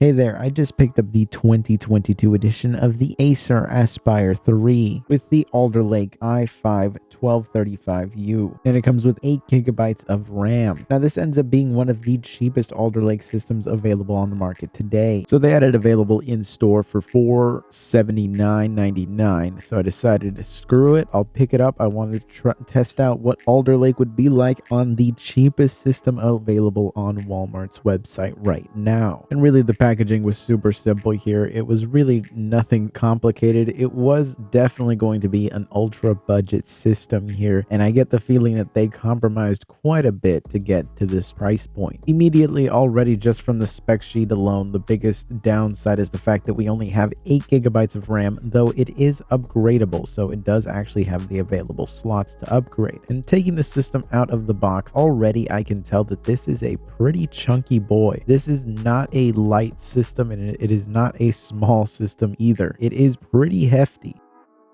Hey there, I just picked up the 2022 edition of the Acer Aspire 3 with the Alder Lake i5-1235U, and it comes with 8 gigabytes of RAM. Now this ends up being one of the cheapest Alder Lake systems available on the market today. So they had it available in store for $479.99, so I decided to screw it, I'll pick it up. I wanted to test out what Alder Lake would be like on the cheapest system available on Walmart's website right now. And really the packaging was super simple here. It was really nothing complicated. It was definitely going to be an ultra budget system here, and I get the feeling that they compromised quite a bit to get to this price point. Immediately already, just from the spec sheet alone, the biggest downside is the fact that we only have 8 gigabytes of RAM, though it is upgradable, so it does actually have the available slots to upgrade. And taking the system out of the box, already I can tell that this is a pretty chunky boy. This is not a light system, and it is not a small system either. It is pretty hefty.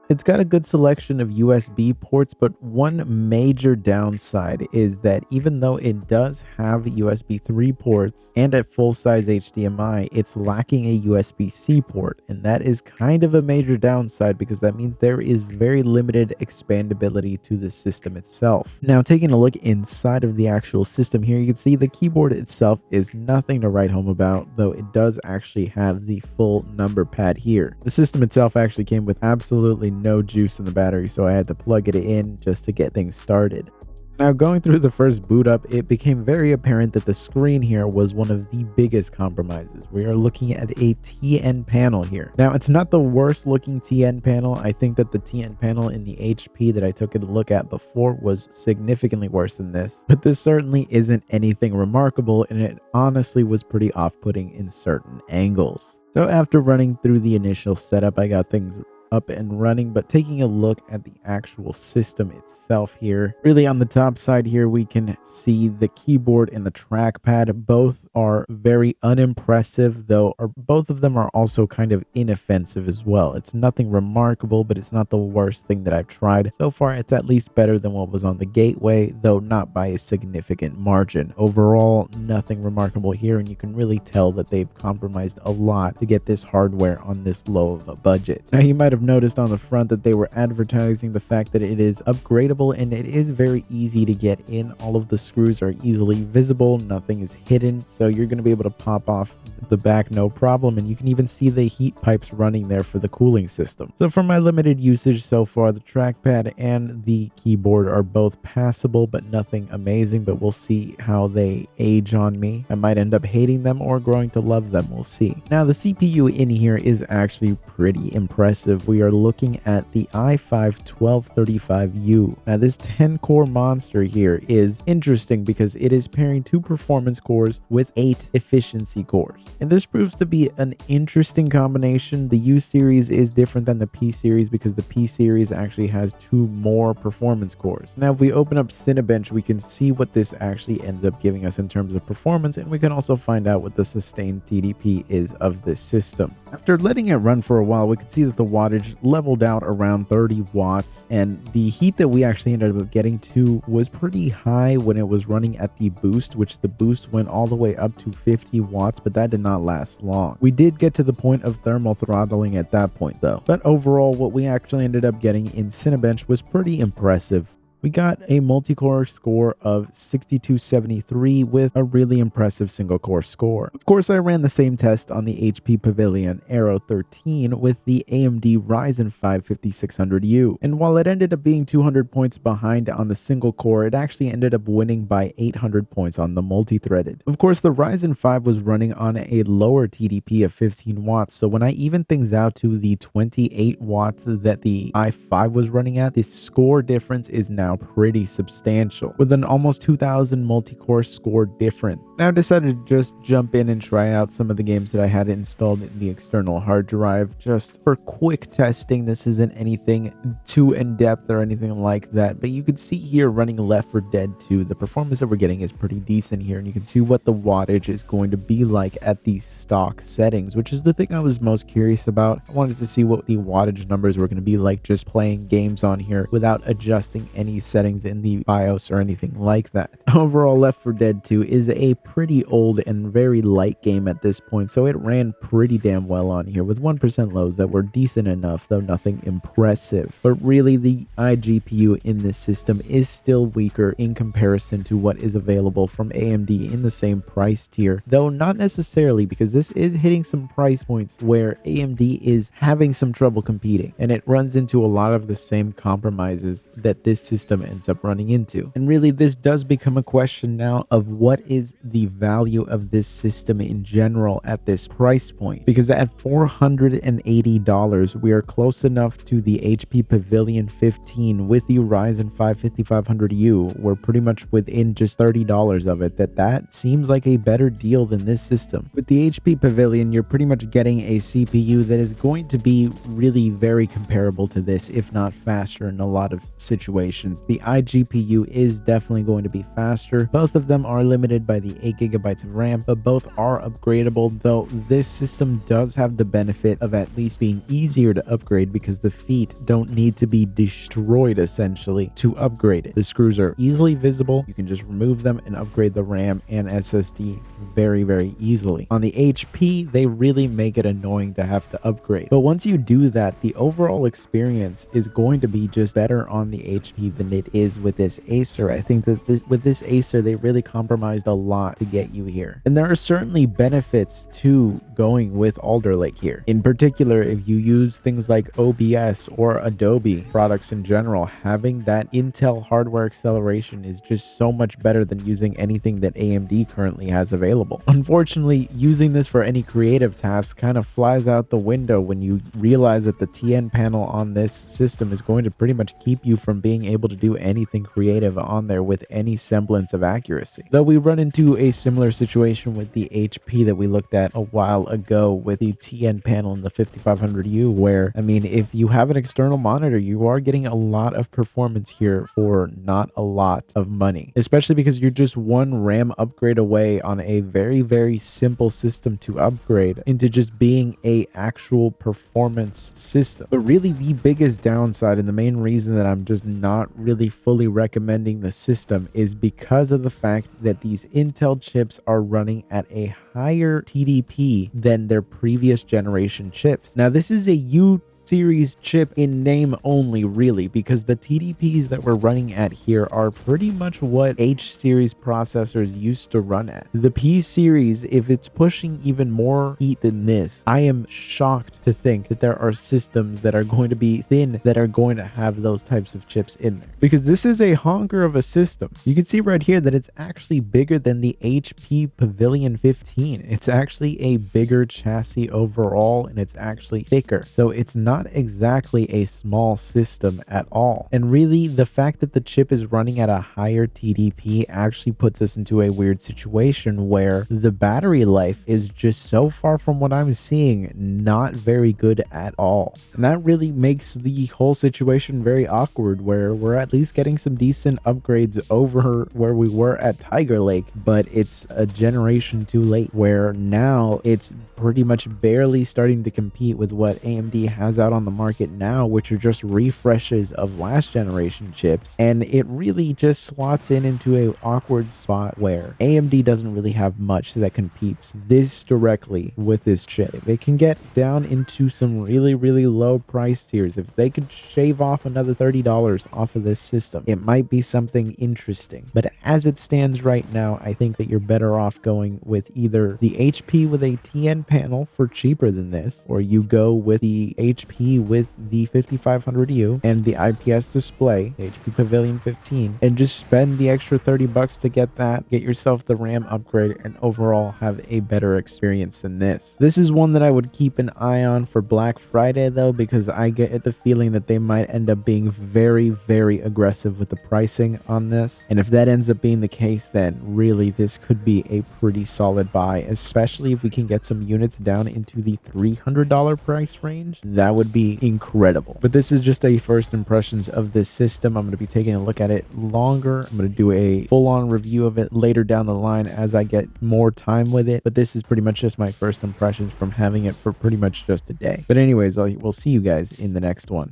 It's got a good selection of USB ports, but one major downside is that even though it does have USB 3 ports and a full-size HDMI, it's lacking a USB-C port, and that is kind of a major downside because that means there is very limited expandability to the system itself. Now, taking a look inside of the actual system here, you can see the keyboard itself is nothing to write home about, though it does actually have the full number pad here. The system itself actually came with absolutely no juice in the battery, so I had to plug it in just to get things started. Now, going through the first boot up, it became very apparent that the screen here was one of the biggest compromises. We are looking at a TN panel here. Now, it's not the worst looking TN panel. I think that the TN panel in the HP that I took a look at before was significantly worse than this, but this certainly isn't anything remarkable, and it honestly was pretty off-putting in certain angles. So after running through the initial setup, I got things up and running, but taking a look at the actual system itself here, really on the top side here, we can see the keyboard and the trackpad. Both are very unimpressive, though both of them are also kind of inoffensive as well. It's nothing remarkable, but it's not the worst thing that I've tried. So far, it's at least better than what was on the Gateway, though not by a significant margin. Overall, nothing remarkable here, and you can really tell that they've compromised a lot to get this hardware on this low of a budget. Now, you might have noticed on the front that they were advertising the fact that it is upgradable, and it is very easy to get in. All of the screws are easily visible, nothing is hidden, so you're going to be able to pop off the back no problem, and you can even see the heat pipes running there for the cooling system. So for my limited usage so far, the trackpad and the keyboard are both passable, but nothing amazing, but we'll see how they age on me. I might end up hating them or growing to love them, we'll see. Now, the CPU in here is actually pretty impressive. We are looking at the i5-1235U. Now, this 10-core monster here is interesting because it is pairing 2 performance cores with 8 efficiency cores. And this proves to be an interesting combination. The U series is different than the P series because the P series actually has 2 more performance cores. Now, if we open up Cinebench, we can see what this actually ends up giving us in terms of performance, and we can also find out what the sustained TDP is of this system. After letting it run for a while, we can see that the wattage leveled out around 30 watts, and the heat that we actually ended up getting to was pretty high when it was running at the boost, which the boost went all the way up to 50 watts, but that did not last long. We did get to the point of thermal throttling at that point though, but overall what we actually ended up getting in Cinebench was pretty impressive. We got a multi-core score of 6273 with a really impressive single-core score. Of course, I ran the same test on the HP Pavilion Aero 13 with the AMD Ryzen 5 5600U, and while it ended up being 200 points behind on the single core, it actually ended up winning by 800 points on the multi-threaded. Of course, the Ryzen 5 was running on a lower TDP of 15 watts, so when I even things out to the 28 watts that the i5 was running at, the score difference is now pretty substantial, with an almost 2000 multi-core score difference. Now, I decided to just jump in and try out some of the games that I had installed in the external hard drive just for quick testing. This isn't anything too in-depth or anything like that, but you can see here running Left 4 Dead 2, the performance that we're getting is pretty decent here, and you can see what the wattage is going to be like at these stock settings, which is the thing I was most curious about. I wanted to see what the wattage numbers were going to be like just playing games on here without adjusting any settings in the BIOS or anything like that. Overall, Left 4 Dead 2 is a pretty old and very light game at this point, so it ran pretty damn well on here with 1% lows that were decent enough, though nothing impressive. But really, the iGPU in this system is still weaker in comparison to what is available from AMD in the same price tier, though not necessarily, because this is hitting some price points where AMD is having some trouble competing, and it runs into a lot of the same compromises that this system ends up running into. And really, this does become a question now of what is the value of this system in general at this price point, because at $480 we are close enough to the HP Pavilion 15 with the Ryzen 5 5500U. We're pretty much within just $30 of it. That seems like a better deal than this system. With the HP Pavilion, you're pretty much getting a CPU that is going to be really very comparable to this, if not faster in a lot of situations. The iGPU is definitely going to be faster. Both of them are limited by the 8GB of RAM, but both are upgradable, though this system does have the benefit of at least being easier to upgrade because the feet don't need to be destroyed essentially to upgrade it. The screws are easily visible. You can just remove them and upgrade the RAM and SSD very easily. On the HP, they really make it annoying to have to upgrade. But once you do that, the overall experience is going to be just better on the HP than it is with this Acer. I think that with this Acer, they really compromised a lot to get you here. And there are certainly benefits to going with Alder Lake here. In particular, if you use things like OBS or Adobe products in general, having that Intel hardware acceleration is just so much better than using anything that AMD currently has available. Unfortunately, using this for any creative tasks kind of flies out the window when you realize that the TN panel on this system is going to pretty much keep you from being able to do anything creative on there with any semblance of accuracy. Though we run into a similar situation with the HP that we looked at a while ago with the TN panel in the 5500U, where, I mean, if you have an external monitor, you are getting a lot of performance here for not a lot of money, especially because you're just one RAM upgrade away on a very simple system to upgrade into just being a actual performance system. But really, the biggest downside and the main reason that I'm just not really fully recommending the system is because of the fact that these Intel chips are running at a higher TDP than their previous generation chips. Now, this is a U series chip in name only, really, because the TDPs that we're running at here are pretty much what H series processors used to run at. The P series, if it's pushing even more heat than this, I am shocked to think that there are systems that are going to be thin that are going to have those types of chips in there, because this is a honker of a system. You can see right here that it's actually bigger than the HP Pavilion 15. It's actually a bigger chassis overall, and it's actually thicker, so it's not exactly a small system at all. And really, the fact that the chip is running at a higher TDP actually puts us into a weird situation where the battery life is just so far from what I'm seeing not very good at all. And that really makes the whole situation very awkward, where we're at least getting some decent upgrades over where we were at Tiger Lake, but it's a generation too late, where now it's pretty much barely starting to compete with what AMD has out on the market now, which are just refreshes of last generation chips. And it really just slots into a awkward spot where AMD doesn't really have much that competes this directly with this chip. If it can get down into some really low price tiers, if they could shave off another $30 off of this system, it might be something interesting. But as it stands right now, I think that you're better off going with either the HP with a TN panel for cheaper than this, or you go with the HP with the 5500U and the IPS display, HP Pavilion 15, and just spend the extra $30 to get that, get yourself the RAM upgrade, and overall have a better experience than this. This is one that I would keep an eye on for Black Friday though, because I get the feeling that they might end up being very aggressive with the pricing on this. And if that ends up being the case, then really this could be a pretty solid buy, especially if we can get some units down into the $300 price range. That would be incredible. But this is just a first impressions of this system. I'm going to be taking a look at it longer. I'm going to do a full-on review of it later down the line as I get more time with it, but this is pretty much just my first impressions from having it for pretty much just a day. But anyways, we'll see you guys in the next one.